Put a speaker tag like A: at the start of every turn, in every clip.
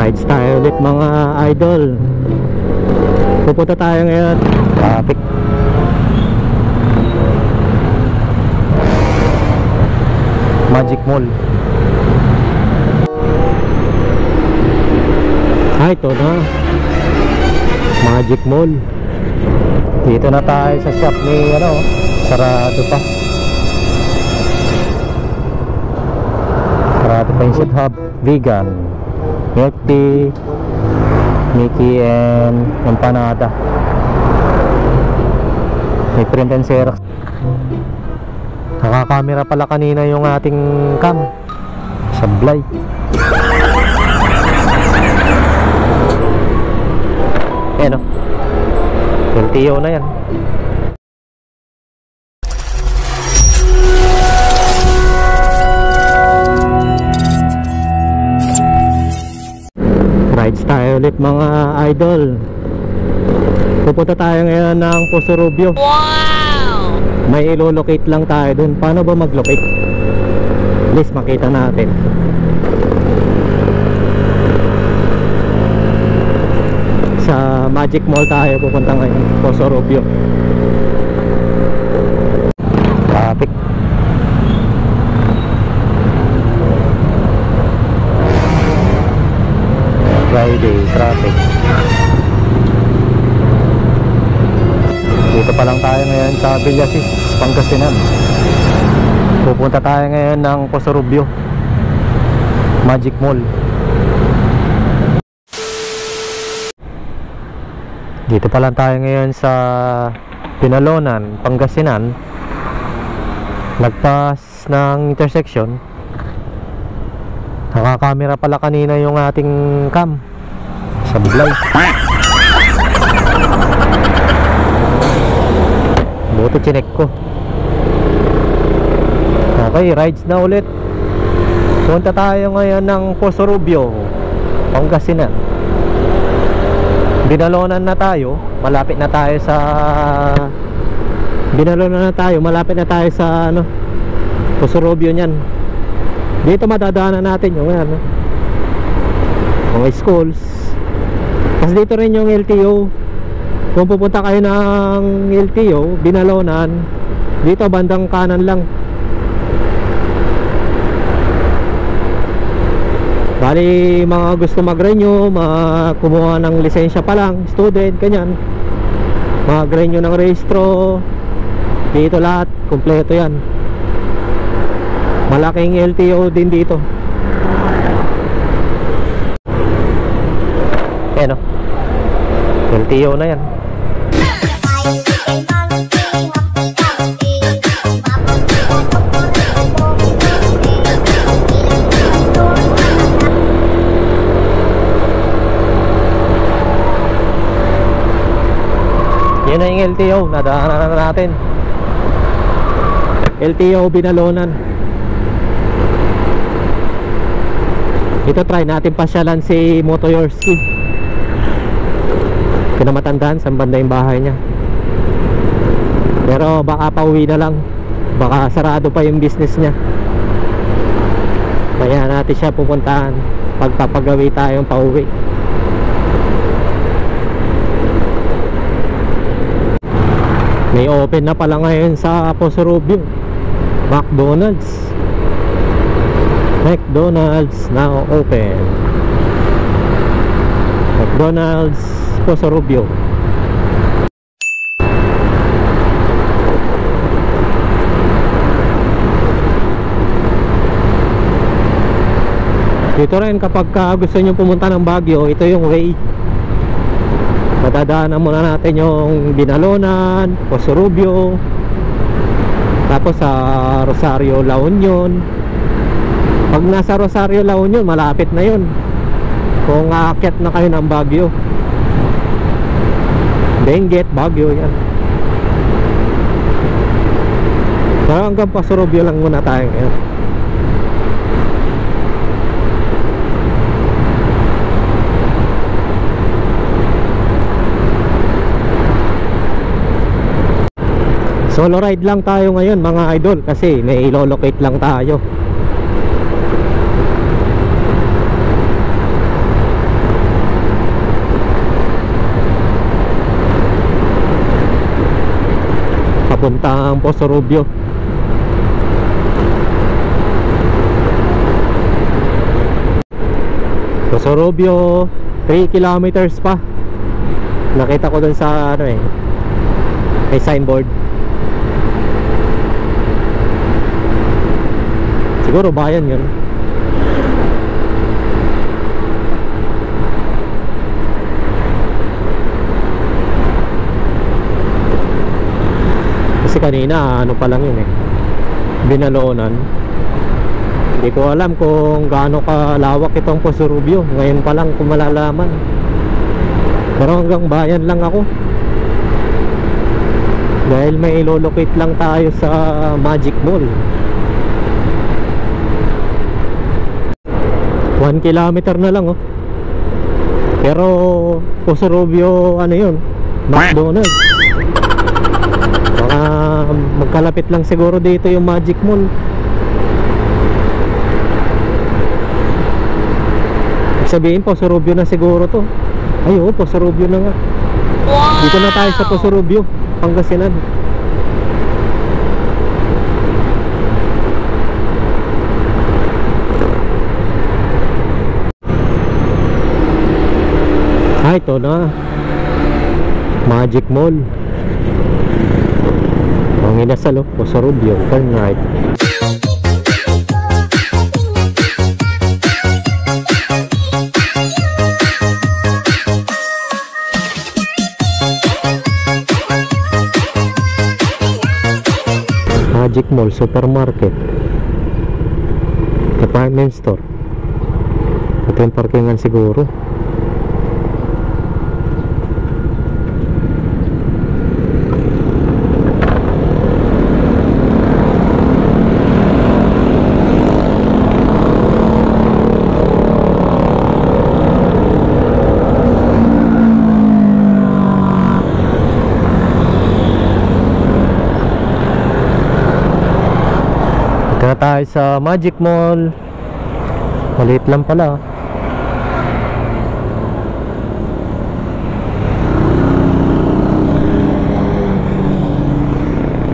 A: Rides tayo ulit mga idol. Pupunta tayo ngayon traffic. Magic Mall. Ito na Magic Mall. Dito na tayo sa shop ni sarado pa. Sarado pa yung Shit Hub Vegan, milk tea, Mickey and empanada. May print and xerox. Nakakamera pala kanina yung ating cam. Sablay. Ayan o, LTO na yan. Rides tayo ulit mga idol. Pupunta tayo ngayon ng Poso Rubio. Wow! May ilo-locate lang tayo dun. Paano ba mag-locate? At least makita natin. Sa Magic Mall tayo pupunta ngayon, Poso Rubio. Traffic. Friday, traffic. Dito pa lang tayo ngayon sa Villasis, Pangasinan. Pupunta tayo ngayon ng Poso Rubio, Magic Mall. Dito pa lang tayo ngayon sa Pinalonan, Pangasinan. Nagpas ng intersection. Nakakamera pala kanina yung ating cam. Sablay. Buti chinek ko. Okay, rides na ulit. Punta tayo ngayon ng Poso Rubio, Pangasinan. Binalonan na tayo. Malapit na tayo sa malapit na tayo sa Poso Rubio niyan. Dito madadaanan natin yung mga schools. Kasi dito rin yung LTO. Kung pupunta kayo ng LTO, Binalonan, dito bandang kanan lang. Bali mga gusto mag-renew, kumuha ng lisensya pa lang, student, kanyan, mag-renew ng rehistro, dito lahat, kompleto yan. Malaking LTO din dito. Ayan o, LTO na yan. Yan na yung LTO, nadaanan natin. LTO Binalonan. Ito try natin pasyalan si Motoyorski. Kinamatandaan sa banda yung bahay niya. Pero baka pauwi na lang. Baka sarado pa yung business niya. Kaya natin siya pupuntahan pagpapagawi tayong pauwi. May open na pala ngayon sa Poso Rubio. McDonald's now open. McDonald's Poso Rubio. Dito rin kapag gusto nyo pumunta ng Baguio, ito yung way. Madadaanan muna natin yung Binalonan, Poso Rubio, tapos sa Rosario, La Union. Pag nasa Rosario, La Union, malapit na yun kung aakyat na kayo ng Baguio. Benguet, Baguio, yan. Pero hanggang Poso Rubio lang muna tayo ngayon. Solo ride lang tayo ngayon mga idol, kasi may ilo-locate lang tayo. papuntang Poso Rubio. Poso Rubio 3 kilometers pa. Nakita ko dun sa ano may signboard. Siguro bayan yun. Kasi kanina ano pa lang yun Binalonan. Hindi ko alam kung gaano kalawak itong Poso Rubio. Ngayon pa lang kung malalaman. Pero hanggang bayan lang ako. Dahil may ilolocate lang tayo sa Magic Mall. 1 kilometer na lang Pero Poso Rubio ano yun, McDonald's. Baka magkalapit lang siguro dito yung Magic Mall. Sabihin Poso Rubio na siguro to. Ay Poso Rubio na nga. Wow! Dito na tayo sa Poso Rubio, Pangasinan. Ito na Magic Mall. Ang inasal Poso Rubio, turn right. Magic Mall, supermarket, department store. Ito yung parkingan siguro. Ito na tayo sa Magic Mall. Maliit lang pala.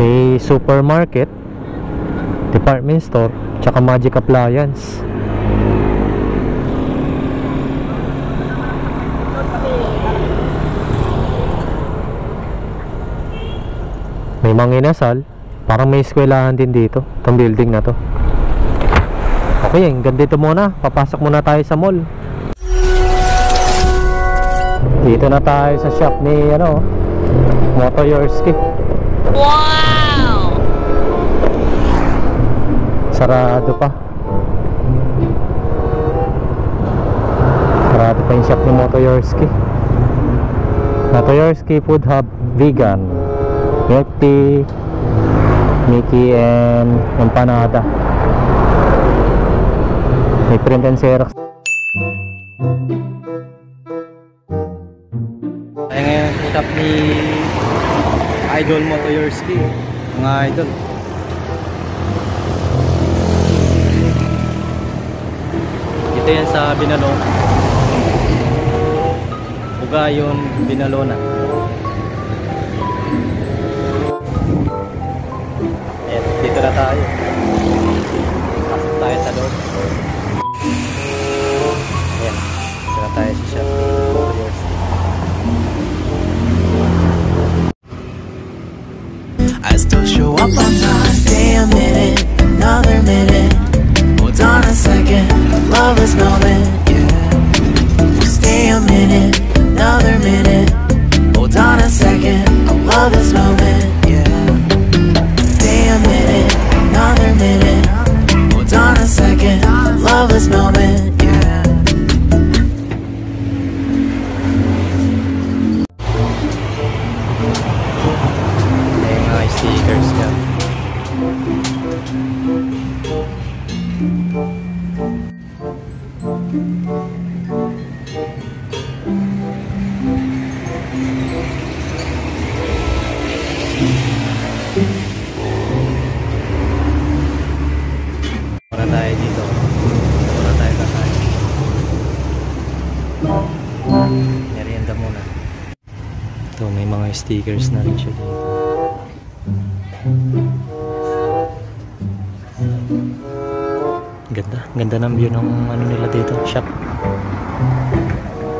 A: May supermarket, department store, tsaka Magic Appliance. May mga inasal. Parang may eskwelahan din dito, itong building na to. Okay, hanggang dito muna. Papasok muna tayo sa mall. Dito na tayo sa shop ni Motoyorski. Wow! Sarado pa. Sarado pa yung shop ni Motoyorski. Motoyorski Food Hub Vegan, milk tea, Mickey and empanada. May print and xerox. Ay ngayon sa shop ni Idol Motoyorski, mga idol. Ito yan sa Binalong, Bugayon, Binalona. Dito na tayo. Pasok tayo sa loob. Ayan. Dito na tayo sa shop.
B: I still show up on time. Stay a minute, another minute. Hold on a second. Love this moment, yeah. Stay a minute, another minute. Hold on a second. I love this moment, yeah. A minute, another minute. Hold on a second. Love this moment, yeah.
A: May mga stickers ka. Para tayo dito. Para tayo kakain. Merienda muna. Ito, may mga stickers na rin siya dito. Ganda ng view ng ano nila dito, shop.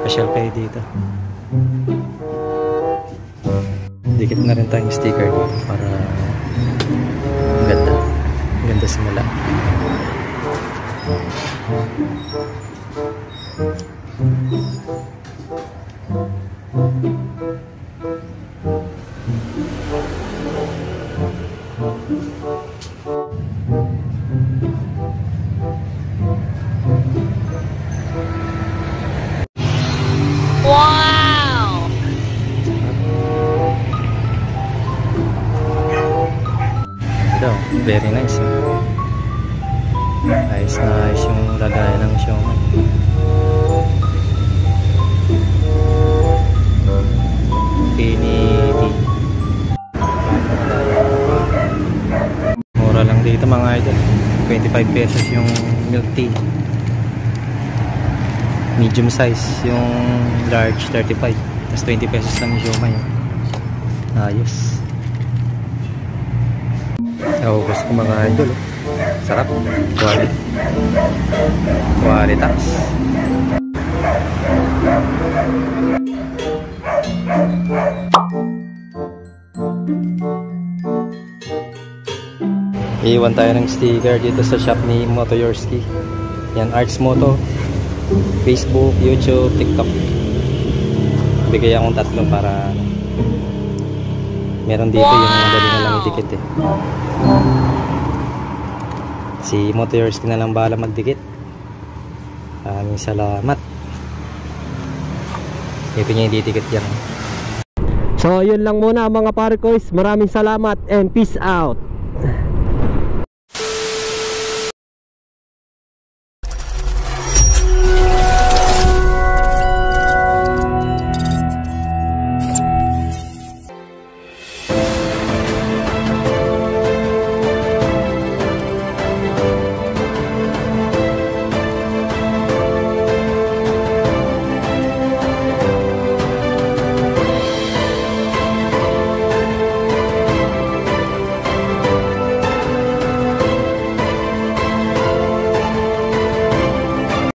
A: Pasyal kayo dito. Dikit na rin tayong sticker dito para ganda simula.
C: Wow!
A: Very nice. Nice yung lagayan ng siomai. Piniti. Mura lang dito mga idol. 25 pesos yung milk tea. Medium size yung large 35. Tapos 20 pesos lang yung siomai. Ayos. Gusto ko mga idol. Sarap. Qualitas. Iwan tayo ng sticker dito sa shop ni Motoyorski. Yan, Arts Moto, Facebook, YouTube, TikTok. Bigay akong 3 para meron dito yung madali na lang idikit eh. Si Motoyorski na lang bahala magdikit. Maraming salamat. Ito niya ididikit yan. So yun lang muna mga pare koys. Maraming salamat and peace out.